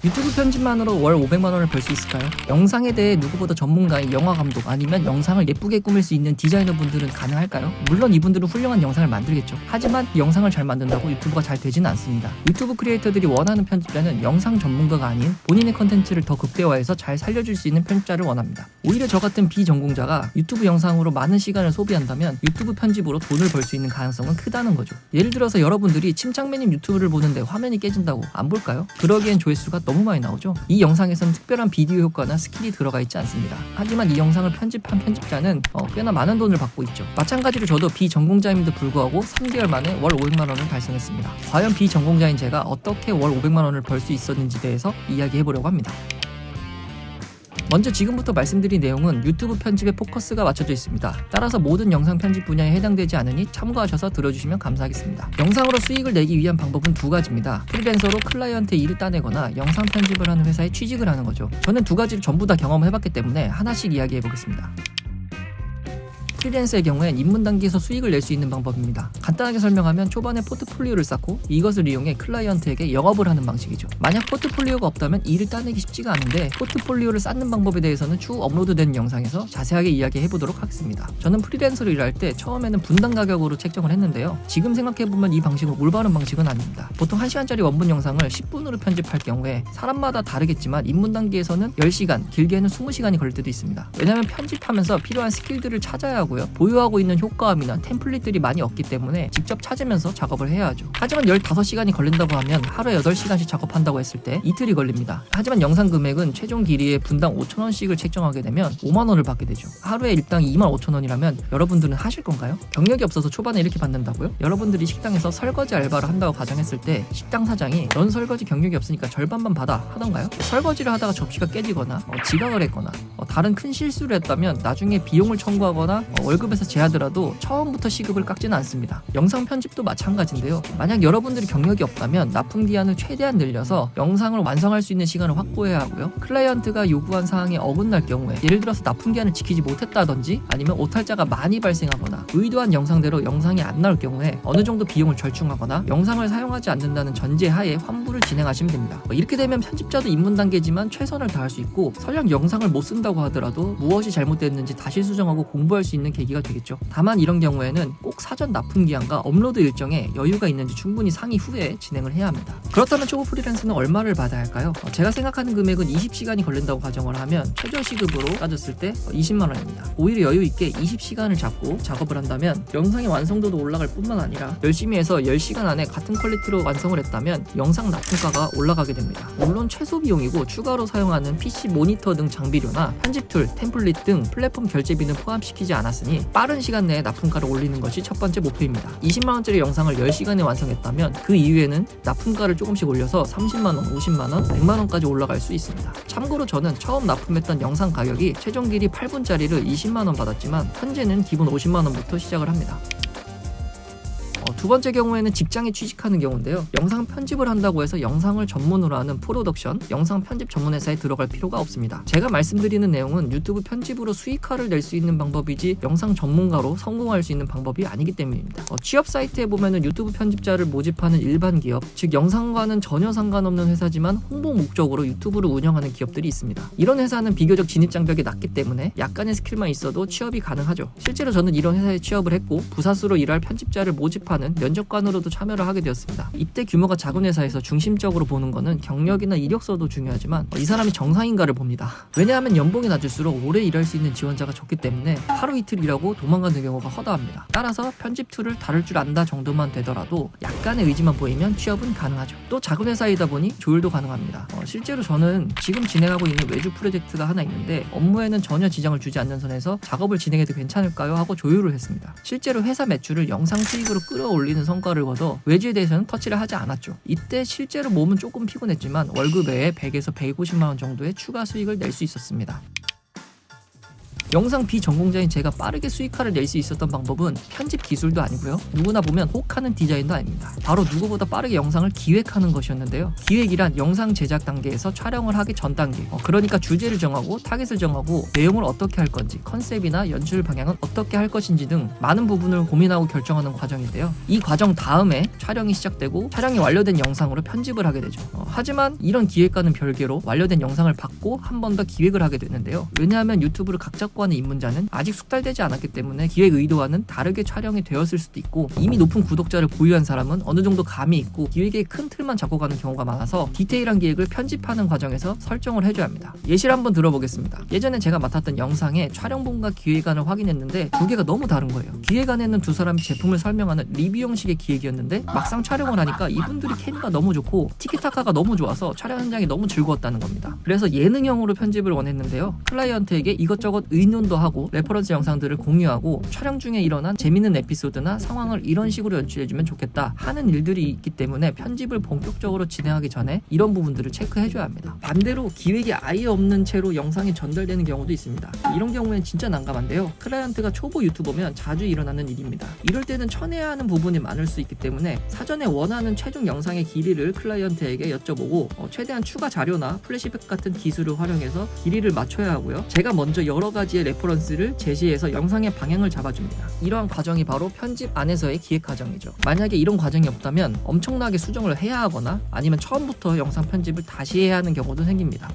유튜브 편집만으로 월 500만원을 벌 수 있을까요? 영상에 대해 누구보다 전문가인 영화감독 아니면 영상을 예쁘게 꾸밀 수 있는 디자이너분들은 가능할까요? 물론 이분들은 훌륭한 영상을 만들겠죠. 하지만 영상을 잘 만든다고 유튜브가 잘 되지는 않습니다. 유튜브 크리에이터들이 원하는 편집자는 영상 전문가가 아닌 본인의 컨텐츠를 더 극대화해서 잘 살려줄 수 있는 편집자를 원합니다. 오히려 저 같은 비전공자가 유튜브 영상으로 많은 시간을 소비한다면 유튜브 편집으로 돈을 벌 수 있는 가능성은 크다는 거죠. 예를 들어서 여러분들이 침착맨님 유튜브를 보는데 화면이 깨진다고 안 볼까요? 그러기엔 조회수가 너무 많이 나오죠. 이 영상에선 특별한 비디오 효과나 스킬이 들어가 있지 않습니다. 하지만 이 영상을 편집한 편집자는 꽤나 많은 돈을 받고 있죠. 마찬가지로 저도 비전공자임에도 불구하고 3개월 만에 월 500만원을 달성했습니다. 과연 비전공자인 제가 어떻게 월 500만원을 벌 수 있었는지 대해서 이야기해보려고 합니다. 먼저 지금부터 말씀드린 내용은 유튜브 편집에 포커스가 맞춰져 있습니다. 따라서 모든 영상 편집 분야에 해당되지 않으니 참고하셔서 들어주시면 감사하겠습니다. 영상으로 수익을 내기 위한 방법은 두 가지입니다. 프리랜서로 클라이언트의 일을 따내거나 영상 편집을 하는 회사에 취직을 하는 거죠. 저는 두 가지를 전부 다 경험해봤기 때문에 하나씩 이야기해보겠습니다. 프리랜서의 경우엔 입문 단계에서 수익을 낼 수 있는 방법입니다. 간단하게 설명하면 초반에 포트폴리오를 쌓고 이것을 이용해 클라이언트에게 영업을 하는 방식이죠. 만약 포트폴리오가 없다면 일을 따내기 쉽지가 않은데 포트폴리오를 쌓는 방법에 대해서는 추후 업로드된 영상에서 자세하게 이야기해보도록 하겠습니다. 저는 프리랜서로 일할 때 처음에는 분당 가격으로 책정을 했는데요. 지금 생각해보면 이 방식은 올바른 방식은 아닙니다. 보통 1시간짜리 원본 영상을 10분으로 편집할 경우에 사람마다 다르겠지만 입문 단계에서는 10시간, 길게는 20시간이 걸릴 때도 있습니다. 왜냐하면 편집하면서 필요한 스킬들을 찾아야 하고요. 보유하고 있는 효과음이나 템플릿들이 많이 없기 때문에 직접 찾으면서 작업을 해야 하죠. 하지만 15시간이 걸린다고 하면 하루에 8시간씩 작업한다고 했을 때 이틀이 걸립니다. 하지만 영상 금액은 최종 길이에 분당 5,000원씩을 책정하게 되면 5만원을 받게 되죠. 하루에 일당 25,000원이라면 여러분들은 하실 건가요? 경력이 없어서 초반에 이렇게 받는다고요? 여러분들이 식당에서 설거지 알바를 한다고 가정했을 때 식당 사장이 넌 설거지 경력이 없으니까 절반만 받아 하던가요? 설거지를 하다가 접시가 깨지거나 지각을 했거나 다른 큰 실수를 했다면 나중에 비용을 청구하거나 월급에서 제하더라도 처음부터 시급을 깎지는 않습니다. 영상 편집도 마찬가지인데요. 만약 여러분들이 경력이 없다면 납품 기한을 최대한 늘려서 영상을 완성할 수 있는 시간을 확보해야 하고요. 클라이언트가 요구한 사항에 어긋날 경우에 예를 들어서 납품 기한을 지키지 못했다든지 아니면 오탈자가 많이 발생하거나 의도한 영상대로 영상이 안 나올 경우에 어느 정도 비용을 절충하거나 영상을 사용하지 않는다는 전제하에 환불을 진행하시면 됩니다. 이렇게 되면 편집자도 입문 단계지만 최선을 다할 수 있고 설령 영상을 못 쓴다고 하더라도 무엇이 잘못됐는지 다시 수정하고 공부할 수 있는 계기가 되겠죠. 다만 이런 경우에는 꼭 사전 납품 기한과 업로드 일정에 여유가 있는지 충분히 상의 후에 진행을 해야 합니다. 그렇다면 초보 프리랜서는 얼마를 받아야 할까요? 제가 생각하는 금액은 20시간이 걸린다고 가정을 하면 최저 시급으로 따졌을 때 20만원입니다. 오히려 여유 있게 20시간을 잡고 작업을 한다면 영상의 완성도도 올라갈 뿐만 아니라 열심히 해서 10시간 안에 같은 퀄리티로 완성을 했다면 영상 납품가가 올라가게 됩니다. 물론 최소 비용이고 추가로 사용하는 PC 모니터 등 장비료나 편집 툴, 템플릿 등 플랫폼 결제비는 포함시키지 않았으니 빠른 시간 내에 납품가를 올리는 것이 첫 번째 목표입니다. 20만원짜리 영상을 10시간에 완성했다면 그 이후에는 납품가를 조금씩 올려서 30만원, 50만원, 100만원까지 올라갈 수 있습니다. 참고로 저는 처음 납품했던 영상 가격이 최종 길이 8분짜리를 20만원 받았지만 현재는 기본 50만원부터 시작을 합니다. 두 번째 경우에는 직장에 취직하는 경우인데요. 영상 편집을 한다고 해서 영상을 전문으로 하는 프로덕션, 영상 편집 전문 회사에 들어갈 필요가 없습니다. 제가 말씀드리는 내용은 유튜브 편집으로 수익화를 낼 수 있는 방법이지 영상 전문가로 성공할 수 있는 방법이 아니기 때문입니다. 취업 사이트에 보면은 유튜브 편집자를 모집하는 일반 기업, 즉 영상과는 전혀 상관없는 회사지만 홍보 목적으로 유튜브를 운영하는 기업들이 있습니다. 이런 회사는 비교적 진입 장벽이 낮기 때문에 약간의 스킬만 있어도 취업이 가능하죠. 실제로 저는 이런 회사에 취업을 했고 부사수로 일할 편집자를 모집하는 면접관으로도 참여를 하게 되었습니다. 입대 규모가 작은 회사에서 중심적으로 보는 거는 경력이나 이력서도 중요하지만 이 사람이 정상인가를 봅니다. 왜냐하면 연봉이 낮을수록 오래 일할 수 있는 지원자가 적기 때문에 하루 이틀 일하고 도망가는 경우가 허다합니다. 따라서 편집 툴을 다룰 줄 안다 정도만 되더라도 약간의 의지만 보이면 취업은 가능하죠. 또 작은 회사이다 보니 조율도 가능합니다. 실제로 저는 지금 진행하고 있는 외주 프로젝트가 하나 있는데 업무에는 전혀 지장을 주지 않는 선에서 작업을 진행해도 괜찮을까요? 하고 조율을 했습니다. 실제로 회사 매출을 영상 수익으로 끌어올리는 성과를 거둬 외주에 대해서는 터치를 하지 않았죠. 이때 실제로 몸은 조금 피곤했지만 월급 외에 100에서 150만원 정도의 추가 수익을 낼 수 있었습니다. 영상 비전공자인 제가 빠르게 수익화를 낼 수 있었던 방법은 편집 기술도 아니고요. 누구나 보면 혹하는 디자인도 아닙니다. 바로 누구보다 빠르게 영상을 기획하는 것이었는데요. 기획이란 영상 제작 단계에서 촬영을 하기 전 단계. 그러니까 주제를 정하고 타겟을 정하고 내용을 어떻게 할 건지, 컨셉이나 연출 방향은 어떻게 할 것인지 등 많은 부분을 고민하고 결정하는 과정인데요. 이 과정 다음에 촬영이 시작되고 촬영이 완료된 영상으로 편집을 하게 되죠. 하지만 이런 기획과는 별개로 완료된 영상을 받고 한 번 더 기획을 하게 되는데요. 왜냐하면 유튜브를 각 잡고 하는 입문자는 아직 숙달되지 않았기 때문에 기획 의도와는 다르게 촬영이 되었을 수도 있고, 이미 높은 구독자를 보유한 사람은 어느 정도 감이 있고 기획의 큰 틀만 잡고 가는 경우가 많아서 디테일한 기획을 편집하는 과정에서 설정을 해줘야 합니다. 예시를 한번 들어보겠습니다. 예전에 제가 맡았던 영상에 촬영본과 기획안을 확인했는데 두 개가 너무 다른 거예요. 기획안에는 두 사람이 제품을 설명하는 리뷰 형식의 기획이었는데 막상 촬영을 하니까 이분들이 케미가 너무 좋고 티키타카가 너무 좋아서 촬영 현장이 너무 즐거웠다는 겁니다. 그래서 예능형으로 편집을 원했는데요. 클라이언트에게 이것저것 의논도 하고 레퍼런스 영상들을 공유하고 촬영 중에 일어난 재밌는 에피소드나 상황을 이런 식으로 연출해주면 좋겠다 하는 일들이 있기 때문에 편집을 본격적으로 진행하기 전에 이런 부분들을 체크해줘야 합니다. 반대로 기획이 아예 없는 채로 영상이 전달되는 경우도 있습니다. 이런 경우엔 진짜 난감한데요. 클라이언트가 초보 유튜버면 자주 일어나는 일입니다. 이럴 때는 쳐내야 하는 부분이 많을 수 있기 때문에 사전에 원하는 최종 영상의 길이를 클라이언트에게 여쭤보고 최대한 추가 자료나 플래시백 같은 기술을 활용해서 길이를 맞춰야 하고요. 제가 먼저 여러 가지의 레퍼런스를 제시해서 영상의 방향을 잡아줍니다. 이러한 과정이 바로 편집 안에서의 기획 과정이죠. 만약에 이런 과정이 없다면 엄청나게 수정을 해야 하거나 아니면 처음부터 영상 편집을 다시 해야 하는 경우도 생깁니다.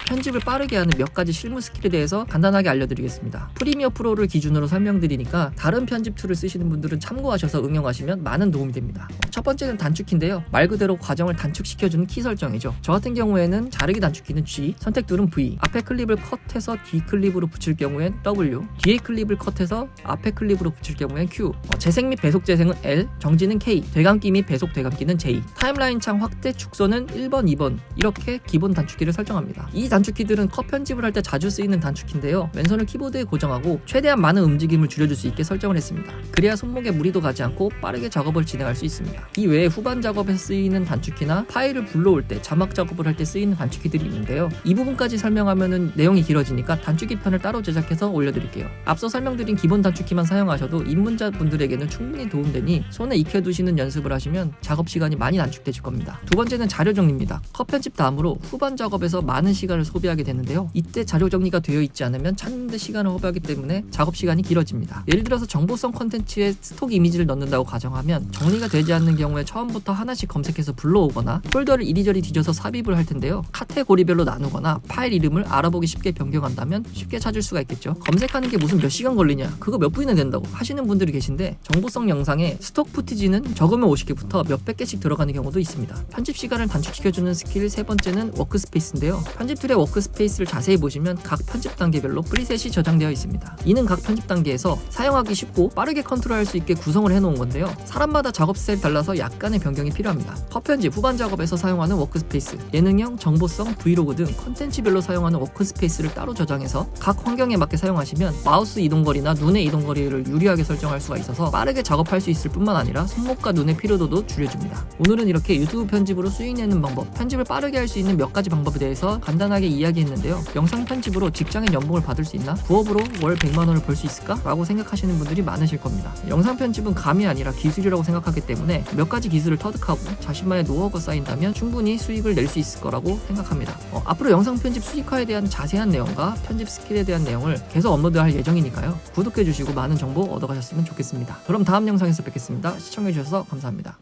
편집을 빠르게 하는 몇 가지 실무 스킬에 대해서 간단하게 알려드리겠습니다. 프리미어 프로를 기준으로 설명드리니까 다른 편집 툴을 쓰시는 분들은 참고하셔서 응용하시면 많은 도움이 됩니다. 첫 번째는 단축키인데요. 말 그대로 과정을 단축시켜주는 키 설정이죠. 저 같은 경우에는 자르기 단축키는 G, 선택툴은 V, 앞에 클립을 컷해서 뒤 클립으로 붙일 경우엔 W, 뒤에 클립을 컷해서 앞에 클립으로 붙일 경우엔 Q, 재생 및 배속 재생은 L, 정지는 K, 되감기 및 배속 되감기는 J, 타임라인 창 확대 축소는 1번, 2번 이렇게 기본 단축키를 설정합니다. 이 단축키들은 컷 편집을 할 때 자주 쓰이는 단축키인데요. 왼손을 키보드에 고정하고 최대한 많은 움직임을 줄여줄 수 있게 설정을 했습니다. 그래야 손목에 무리도 가지 않고 빠르게 작업을 진행할 수 있습니다. 이 외에 후반 작업에 쓰이는 단축키나 파일을 불러올 때 자막 작업을 할 때 쓰이는 단축키들이 있는데요. 이 부분까지 설명하면 내용이 길어지니까 단축키 편을 따로 제작해서 올려드릴게요. 앞서 설명드린 기본 단축키만 사용하셔도 입문자분들에게는 충분히 도움되니 손에 익혀두시는 연습을 하시면 작업 시간이 많이 단축되실 겁니다. 두 번째는 자료 정리입니다. 컷 편집 다음으로 후반 작업에서 많은 시간을 소비하게 되는데요. 이때 자료 정리가 되어 있지 않으면 찾는 데 시간을 허비하기 때문에 작업 시간이 길어집니다. 예를 들어서 정보성 콘텐츠에 스톡 이미지를 넣는다고 가정하면 정리가 되지 않는 경우에 처음부터 하나씩 검색해서 불러오거나 폴더를 이리저리 뒤져서 삽입을 할 텐데요. 카테고리별로 나누거나 파일 이름을 알아보기 쉽게 변경한다면 쉽게 찾을 수가 있겠죠. 검색하는 게 무슨 몇 시간 걸리냐, 그거 몇 분이나 된다고 하시는 분들이 계신데 정보성 영상에 스톡 푸티지는 적으면 50개부터 몇백 개씩 들어가는 경우도 있습니다. 편집 시간을 단축시켜주는 스킬 세 번째는 워크스페이스인데요. 편집 툴의 워크스페이스를 자세히 보시면 각 편집 단계별로 프리셋이 저장되어 있습니다. 이는 각 편집 단계에서 사용하기 쉽고 빠르게 컨트롤할 수 있게 구성을 해놓은 건데요. 사람마다 작업 스타일이 달라서 약간의 변경이 필요합니다. 컷 편집 후반 작업에서 사용하는 워크스페이스, 예능형, 정보성, 브이로그 등 콘텐츠별로 사용하는 워크스페이스를 따로 저장해서 각 환경에 맞게 사용하시면 마우스 이동거리나 눈의 이동거리를 유리하게 설정할 수가 있어서 빠르게 작업할 수 있을 뿐만 아니라 손목과 눈의 피로도도 줄여줍니다. 오늘은 이렇게 유튜브 편집으로 수익 내는 방법, 편집을 빠르게 할 수 있는 몇 가지 방법에 대해서 간단하게 이야기했는데요. 영상 편집으로 직장인 연봉을 받을 수 있나? 부업으로 월 100만 원을 벌 수 있을까? 라고 생각하시는 분들이 많으실 겁니다. 영상 편집은 감이 아니라 기술이라고 생각하기 때문에 몇 가지 기술을 터득하고 자신만의 노하우가 쌓인다면 충분히 수익을 낼 수 있을 거라고 생각합니다. 앞으로 영상 편집 수익화에 대한 자세한 내용과 편집 스킬에 대한 내용을 계속 업로드할 예정이니까요. 구독해주시고 많은 정보 얻어가셨으면 좋겠습니다. 그럼 다음 영상에서 뵙겠습니다. 시청해주셔서 감사합니다.